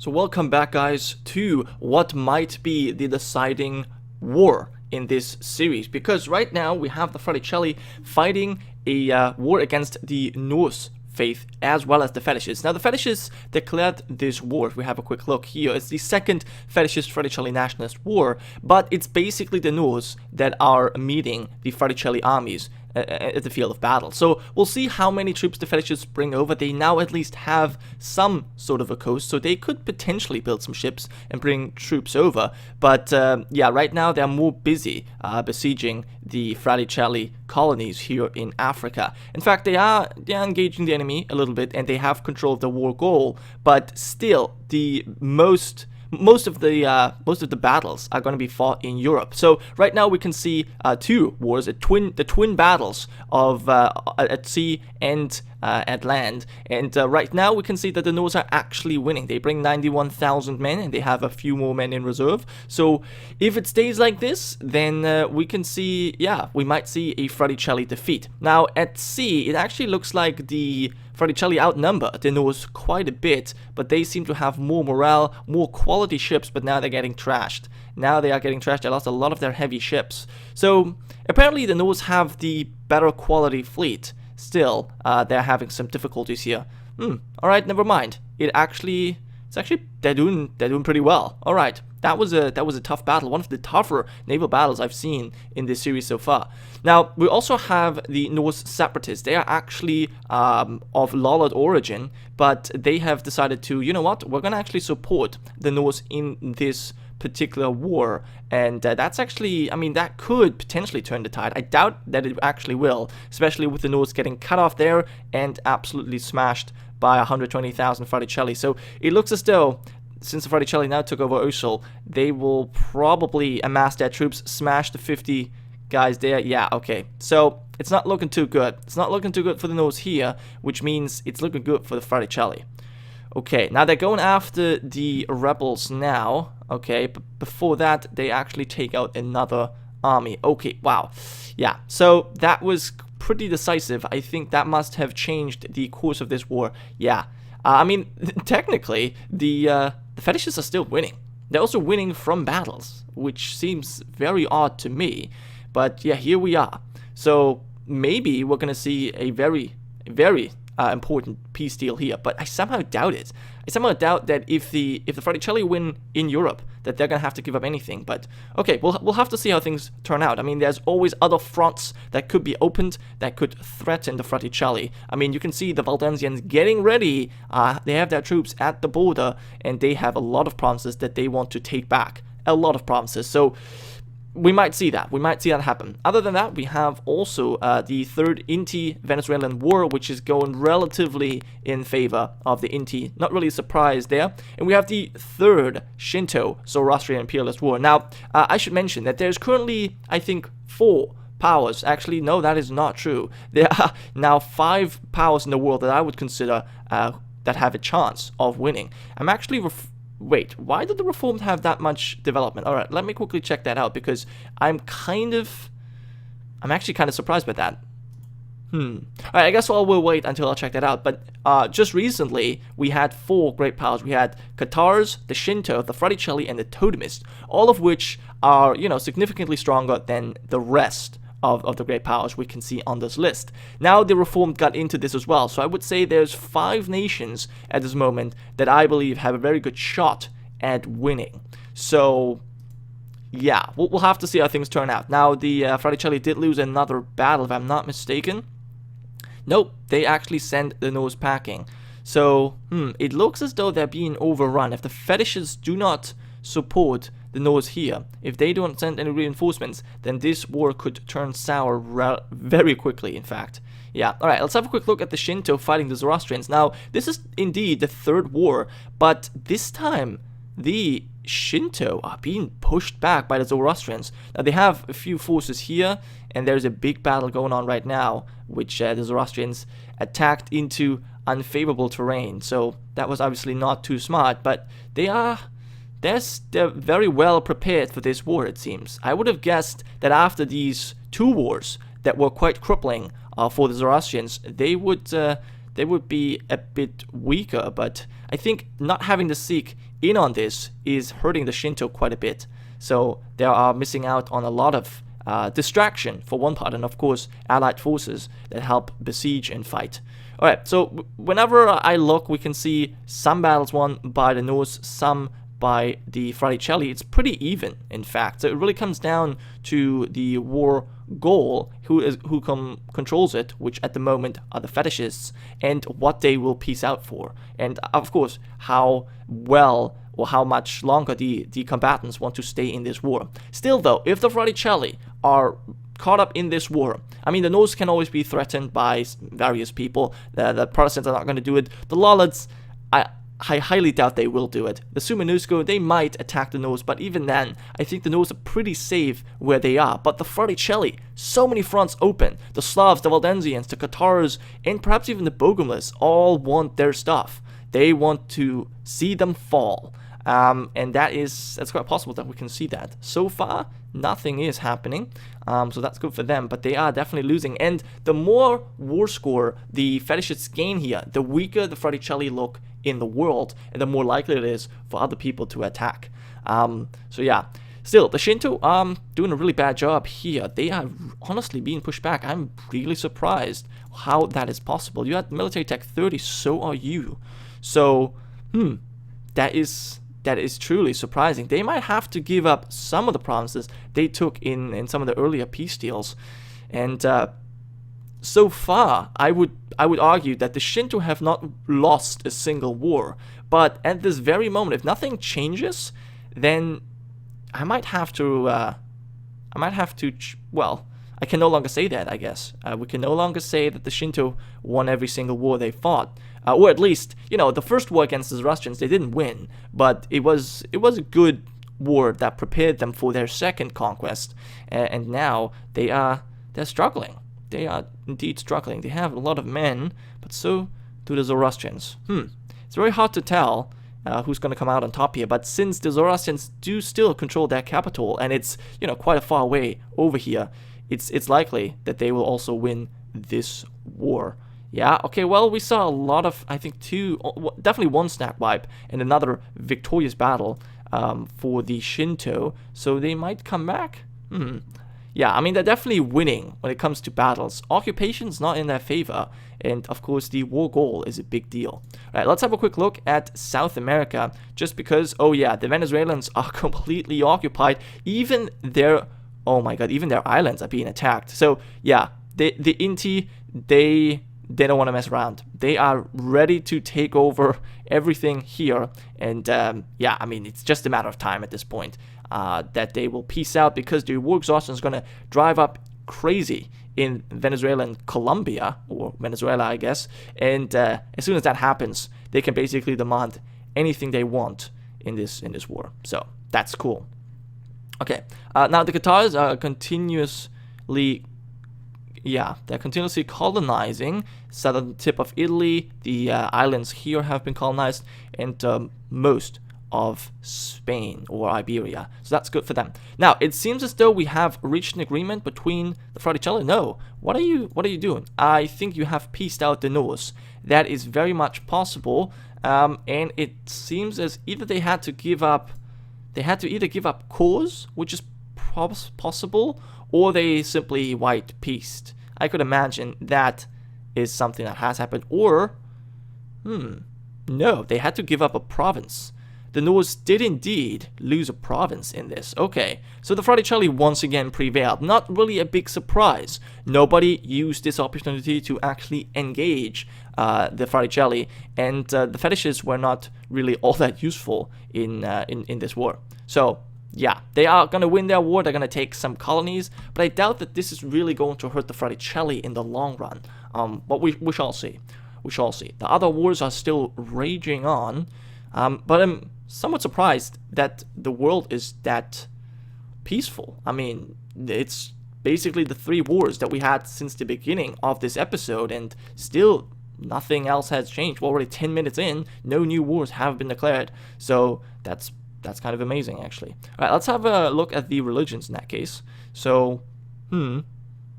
So welcome back, guys, to what might be the deciding war in this series, because right now we have the Fraticelli fighting a war against the Norse faith as well as the fetishes. Now the fetishes declared this war, if we have a quick look here, it's the second fetishist Fraticelli nationalist war, but it's basically the Norse that are meeting the Fraticelli armies at the field of battle. So we'll see how many troops the fetishists bring over. They now at least have some sort of a coast, so they could potentially build some ships and bring troops over. But yeah, right now they're more busy besieging the Fraticelli colonies here in Africa. In fact, they are engaging the enemy a little bit, and they have control of the war goal. But still, the most of the battles are going to be fought in Europe. So right now we can see two wars, the twin battles of at sea and at land. And right now we can see that the Norse are actually winning. They bring 91,000 men, and they have a few more men in reserve. So if it stays like this, then we can see, yeah, we might see a Fraticelli defeat. Now at sea, it actually looks like the Fraticelli outnumber the Norse quite a bit, but they seem to have more morale, more quality ships, but now they're getting trashed. Now they are getting trashed. They lost a lot of their heavy ships. So apparently the Norse have the better quality fleet. Still, they're having some difficulties here. Alright, never mind. It's actually they're doing pretty well. Alright. That was a tough battle, one of the tougher naval battles I've seen in this series so far. Now, we also have the Norse separatists. They are actually of Lollard origin, but they have decided to, you know what, we're going to actually support the Norse in this particular war. And that's actually, I mean, that could potentially turn the tide. I doubt that it actually will, especially with the Norse getting cut off there and absolutely smashed by 120,000 Fraticelli. So it looks as though, since the Fraticelli now took over Usul, they will probably amass their troops, smash the 50 guys there. Yeah, okay. So it's not looking too good. It's not looking too good for the Norse here, which means it's looking good for the Fraticelli. Okay, now they're going after the rebels now. Okay, but before that, they actually take out another army. Okay, wow. Yeah, so that was pretty decisive. I think that must have changed the course of this war. Yeah. I mean, technically, the fetishists are still winning. They're also winning from battles, which seems very odd to me. But yeah, here we are. So maybe we're going to see a very, very important peace deal here. But I somehow doubt it. I somehow doubt that if the Fraticelli win in Europe, that they're going to have to give up anything. But okay, we'll have to see how things turn out. I mean, there's always other fronts that could be opened that could threaten the Fraticelli. I mean, you can see the Waldensians getting ready. They have their troops at the border, and they have a lot of provinces that they want to take back. A lot of provinces. So we might see that. We might see that happen. Other than that, we have also the third Inti-Venezuelan war, which is going relatively in favor of the Inti. Not really surprised there. And we have the third Shinto-Zoroastrian imperialist war. Now, I should mention that there's currently, I think, 4 powers. Actually, no, that is not true. There are now 5 powers in the world that I would consider that have a chance of winning. I'm actually wait, why did the Reformed have that much development? Alright, let me quickly check that out, because I'm actually kind of surprised by that. Alright, I guess we'll wait until I'll check that out. But just recently, we had 4 great powers. We had Cathars, the Shinto, the Fraticelli, and the Totemists, all of which are, you know, significantly stronger than the rest of the great powers we can see on this list. Now the Reformed got into this as well, so I would say there's 5 nations at this moment that I believe have a very good shot at winning. So yeah, we'll have to see how things turn out. Now the Fraticelli did lose another battle, if I'm not mistaken. Nope, they actually sent the Norse packing. So it looks as though they're being overrun. If the fetishes do not support the Norse here, if they don't send any reinforcements, then this war could turn sour very quickly, in fact. Yeah, alright, let's have a quick look at the Shinto fighting the Zoroastrians. Now, this is indeed the third war, but this time, the Shinto are being pushed back by the Zoroastrians. Now, they have a few forces here, and there's a big battle going on right now, which the Zoroastrians attacked into unfavorable terrain. So, that was obviously not too smart, but they're very well prepared for this war, it seems. I would have guessed that after these 2 wars that were quite crippling for the Zoroastrians, they would be a bit weaker, but I think not having the Sikh in on this is hurting the Shinto quite a bit. So they are missing out on a lot of distraction for one part, and of course allied forces that help besiege and fight. Alright, so whenever I look, we can see some battles won by the Norse, some by the Fraticelli. It's pretty even, in fact. So it really comes down to the war goal, who controls it, which at the moment are the fetishists, and what they will peace out for, and of course how well or how much longer the combatants want to stay in this war. Still though, if the Fraticelli are caught up in this war, I mean, the Norse can always be threatened by various people. The Protestants are not going to do it. The Lollards, I highly doubt they will do it. The Suomenusko, they might attack the Norse, but even then, I think the Norse are pretty safe where they are. But the Fraticelli, so many fronts open. The Slavs, the Waldensians, the Cathars, and perhaps even the Bogomilists all want their stuff. They want to see them fall. And that's quite possible that we can see that. So far, nothing is happening, so that's good for them, but they are definitely losing. And the more war score the fetishists gain here, the weaker the Fraticelli look in the world, and the more likely it is for other people to attack. So yeah, still, the Shinto are doing a really bad job here. They are honestly being pushed back. I'm really surprised how that is possible. You had military tech 30, so are you. So, that is truly surprising. They might have to give up some of the provinces they took in some of the earlier peace deals. And so far, I would argue that the Shinto have not lost a single war. But at this very moment, if nothing changes, then I might have to, well, I can no longer say that, I guess. We can no longer say that the Shinto won every single war they fought. Or at least, the first war against the Zoroastrians, they didn't win, but it was a good war that prepared them for their second conquest. And now they're struggling. They are indeed struggling. They have a lot of men, but so do the Zoroastrians. It's very hard to tell who's going to come out on top here, but since the Zoroastrians do still control their capital, and it's quite a far way over here, it's likely that they will also win this war. Yeah, okay, well, we saw a lot of, I think, definitely one snack wipe and another victorious battle for the Shinto, so they might come back? Yeah, I mean, they're definitely winning when it comes to battles. Occupation's not in their favor, and of course, the war goal is a big deal. Alright, let's have a quick look at South America, just because, oh yeah, the Venezuelans are completely occupied. Even their, oh my god, even their islands are being attacked. So, yeah, the Inti, they don't want to mess around. They are ready to take over everything here, and yeah, I mean, it's just a matter of time at this point that they will peace out, because the war exhaustion is going to drive up crazy in Venezuela and Colombia, or Venezuela, I guess, and as soon as that happens, they can basically demand anything they want in this war. So that's cool. Okay, now the Cathars are continuously colonizing southern tip of Italy. The islands here have been colonized, and most of Spain or Iberia. So that's good for them. Now, it seems as though we have reached an agreement between the Fraticelli. No, what are you doing? I think you have pieced out the Norse. That is very much possible, and it seems as either they had to either give up cause, which is possible, or they simply white peaced. I could imagine that is something that has happened. Or, no, they had to give up a province. The Norse did indeed lose a province in this. Okay, so the Fraticelli once again prevailed. Not really a big surprise. Nobody used this opportunity to actually engage the Fraticelli, and the fetishists were not really all that useful in this war. So, yeah, they are going to win their war. They're going to take some colonies, but I doubt that this is really going to hurt the Fraticelli in the long run. But we shall see. We shall see. The other wars are still raging on, but I'm somewhat surprised that the world is that peaceful. I mean, it's basically the 3 wars that we had since the beginning of this episode, and still nothing else has changed. We're already 10 minutes in, no new wars have been declared, so that's kind of amazing, actually. Alright, let's have a look at the religions in that case. So,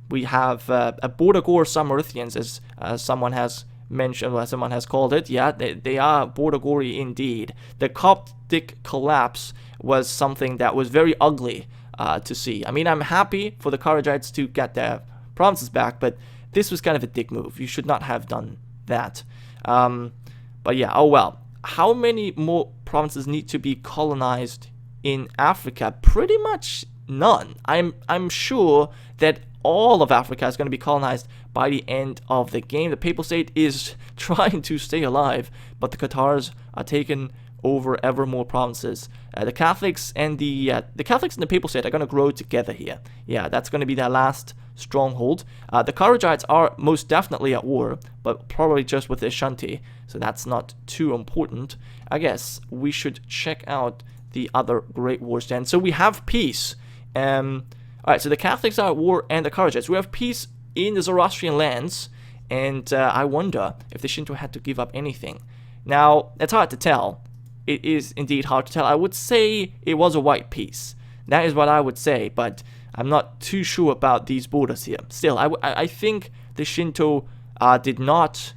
we have a Border Gore Samarithans, as someone has mentioned, or someone has called it. Yeah, they are border gory indeed. The Coptic collapse was something that was very ugly to see. I mean, I'm happy for the Kharijites to get their provinces back, but this was kind of a dick move. You should not have done that. But yeah, oh well. How many more provinces need to be colonized in Africa? Pretty much none. I'm sure that all of Africa is going to be colonized by the end of the game. The Papal State is trying to stay alive, but the Cathars are taking over ever more provinces. The Catholics and the Papal State are going to grow together here. Yeah, that's going to be their last stronghold. The Kharijites are most definitely at war, but probably just with the Ashanti, so that's not too important. I guess we should check out the other great wars then. So we have peace. Alright, so the Catholics are at war and the Kharijites. We have peace in the Zoroastrian lands, and I wonder if the Shinto had to give up anything. Now, it's hard to tell. It is indeed hard to tell. I would say it was a white peace. That is what I would say, but I'm not too sure about these borders here. Still, I think the Shinto did not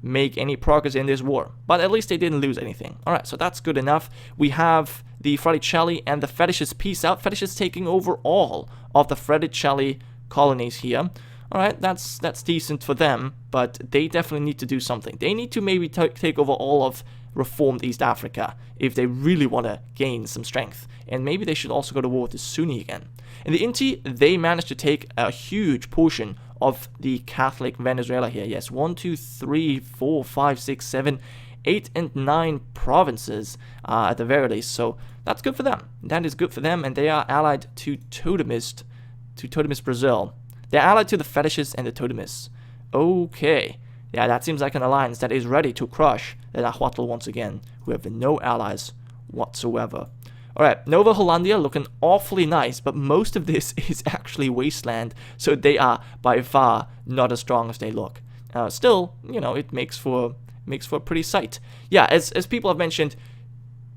make any progress in this war, but at least they didn't lose anything. Alright, so that's good enough. We have the Fraticelli and the Fetishists peace out. Fetishists taking over all of the Fraticelli colonies here. Alright, that's decent for them, but they definitely need to do something. They need to maybe take over all of reformed East Africa if they really want to gain some strength. And maybe they should also go to war with the Sunni again. In the Inti, they managed to take a huge portion of the Catholic Venezuela here. Yes, 1, 2, 3, 4, 5, 6, 7, 8, and 9 provinces at the very least. So that's good for them. That is good for them, and they are allied to Totemist Brazil. They're allied to the Fetishists and the Totemists. Okay. Yeah, that seems like an alliance that is ready to crush the Nahuatl once again, who have no allies whatsoever. Alright, Nova Hollandia looking awfully nice, but most of this is actually wasteland, so they are by far not as strong as they look. Still, you know, it makes for a pretty sight. Yeah, as people have mentioned,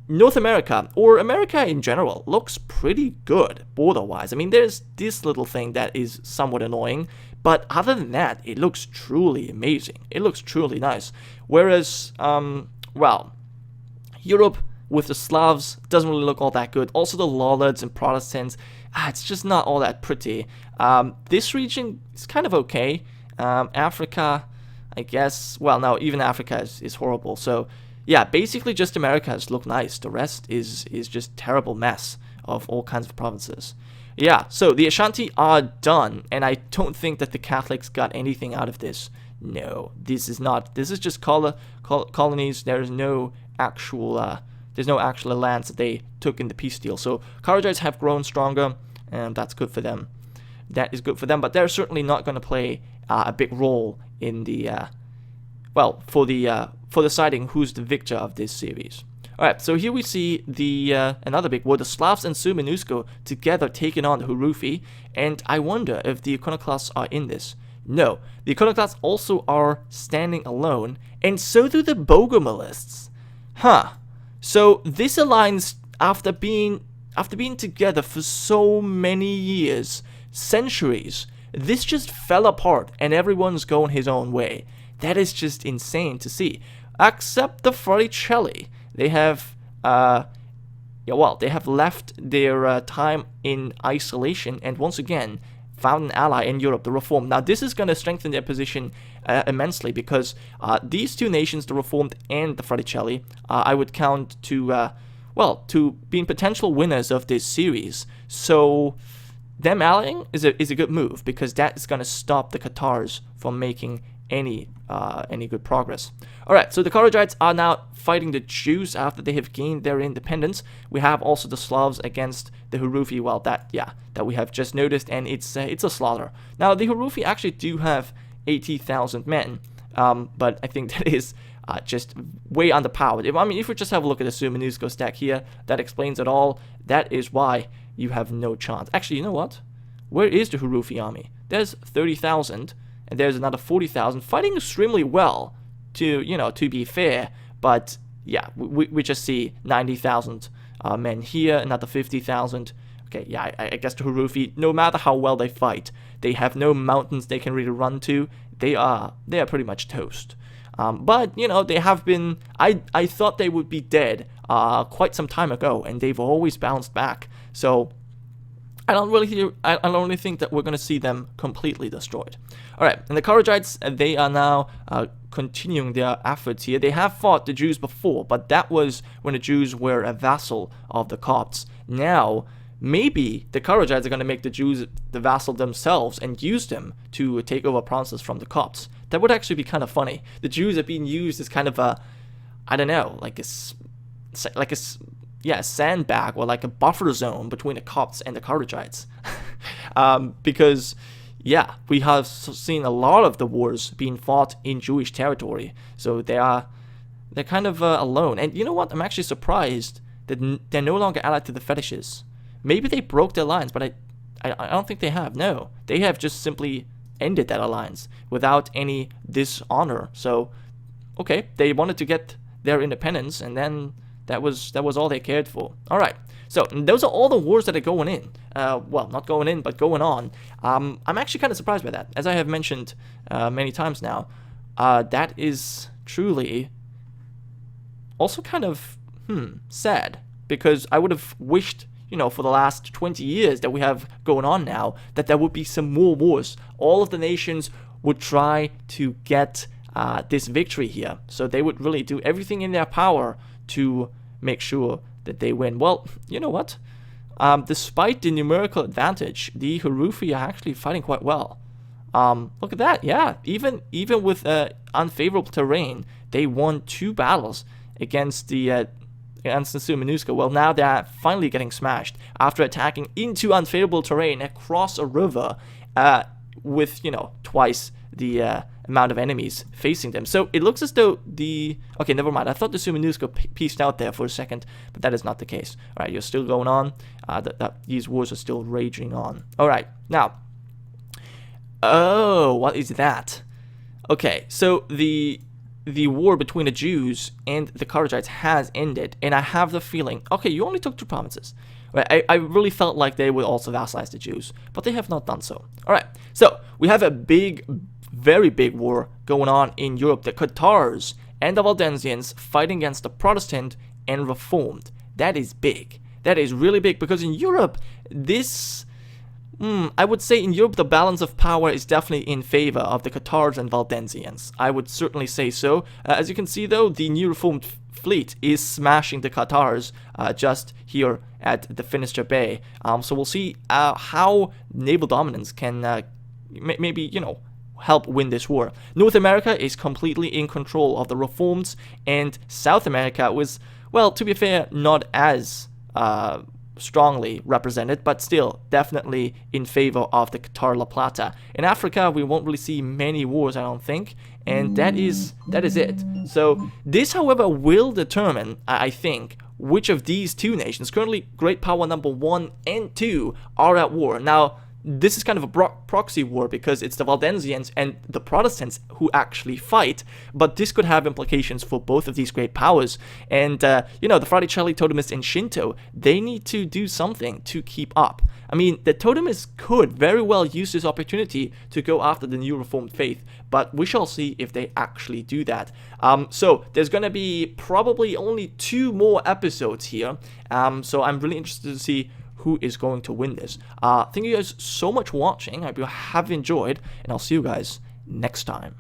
North America, or America in general, looks pretty good border-wise. I mean, there's this little thing that is somewhat annoying, but other than that, it looks truly amazing. It looks truly nice. Whereas, well, Europe with the Slavs doesn't really look all that good. Also the Lollards and Protestants, it's just not all that pretty. This region is kind of okay. Africa, I guess, well, no, even Africa is horrible. So, yeah, basically just Americas look nice. The rest is just terrible mess of all kinds of provinces. Yeah, so the Ashanti are done, and I don't think that the Catholics got anything out of this. No, this is not. This is just colonies. There's no actual lands that they took in the peace deal. So Kharijites have grown stronger, and that's good for them. That is good for them, but they're certainly not going to play a big role in the for deciding who's the victor of this series. Alright, so here we see the another big war, the Slavs and Suomenusko together taking on the Hurufi, and I wonder if the Iconoclasts are in this. No, the Iconoclasts also are standing alone, and so do the Bogomilists. Huh. So this alliance, after being together for so many years, centuries, this just fell apart, and everyone's going his own way. That is just insane to see. Except the Fraticelli. They have, they have left their time in isolation and once again found an ally in Europe, the Reformed. Now, this is going to strengthen their position immensely because these two nations, the Reformed and the Fraticelli, I would count to being potential winners of this series. So, them allying is a good move because that is going to stop the Cathars from making any good progress. Alright, so the Kharijites are now fighting the Jews after they have gained their independence. We have also the Slavs against the Hurufi, well, that we have just noticed, and it's a slaughter. Now, the Hurufi actually do have 80,000 men, but I think that is just way underpowered. If we just have a look at the Suomenusko stack here, that explains it all. That is why you have no chance. Actually, you know what? Where is the Hurufi army? There's 30,000. And there's another 40,000 fighting extremely well, to be fair. But yeah, we just see 90,000 men here, another 50,000. Okay, yeah, I guess the Hurufi, no matter how well they fight, they have no mountains they can really run to. They are pretty much toast. But, you know, they have been... I thought they would be dead quite some time ago, and they've always bounced back. So I don't really think that we're going to see them completely destroyed. All right, and the Kharijites, they are now continuing their efforts here. They have fought the Jews before, but that was when the Jews were a vassal of the Copts. Now, maybe the Kharijites are going to make the Jews the vassal themselves and use them to take over provinces from the Copts. That would actually be kind of funny. The Jews are being used as kind of a, I don't know, like a sandbag or like a buffer zone between the Copts and the Kharijites. Because, yeah, we have seen a lot of the wars being fought in Jewish territory. So they're kind of alone. And you know what? I'm actually surprised that they're no longer allied to the fetishes. Maybe they broke their alliance, but I don't think they have. No, they have just simply ended that alliance without any dishonor. So, okay, they wanted to get their independence, and then that was all they cared for. All right, so those are all the wars that are going in. Well, not going in, but going on. I'm actually kind of surprised by that. As I have mentioned many times now, that is truly also kind of sad, because I would have wished, you know, for the last 20 years that we have going on now, that there would be some more wars. All of the nations would try to get this victory here. So they would really do everything in their power to make sure that they win. Well, you know what? Despite the numerical advantage, the Hurufi are actually fighting quite well. Look at that. Yeah, even with unfavorable terrain, they won 2 battles against the Suomenusko. Well, now they're finally getting smashed after attacking into unfavorable terrain across a river with, you know, twice the amount of enemies facing them. So it looks as though okay, never mind. I thought the Suomenusko pieced out there for a second, but that is not the case. All right, you're still going on. These wars are still raging on. All right, now. Oh, what is that? Okay, so the war between the Jews and the Kharijites has ended, and I have the feeling, okay, you only took 2 provinces. Right? I really felt like they would also vassalize the Jews, but they have not done so. All right, so we have a very big war going on in Europe. The Cathars and the Waldensians fighting against the Protestant and Reformed. That is big. That is really big, because in Europe, I would say in Europe, the balance of power is definitely in favor of the Cathars and Waldensians. I would certainly say so. As you can see, though, the new Reformed fleet is smashing the Cathars just here at the Finisterre Bay. So we'll see how naval dominance can maybe, you know, help win this war. North America is completely in control of the Reformed, and South America was, well, to be fair, not as strongly represented, but still definitely in favor of the Cathar La Plata. In Africa, we won't really see many wars, I don't think, and that is it. So this, however, will determine, I think, which of these 2 nations, currently great power number 1 and 2, are at war. Now, this is kind of a proxy war, because it's the Waldensians and the Protestants who actually fight, but this could have implications for both of these great powers. And, you know, the Fraticelli, Totemists, and Shinto, they need to do something to keep up. I mean, the Totemists could very well use this opportunity to go after the new Reformed faith, but we shall see if they actually do that. So there's going to be probably only 2 more episodes here, so I'm really interested to see who is going to win this. Thank you guys so much for watching. I hope you have enjoyed, and I'll see you guys next time.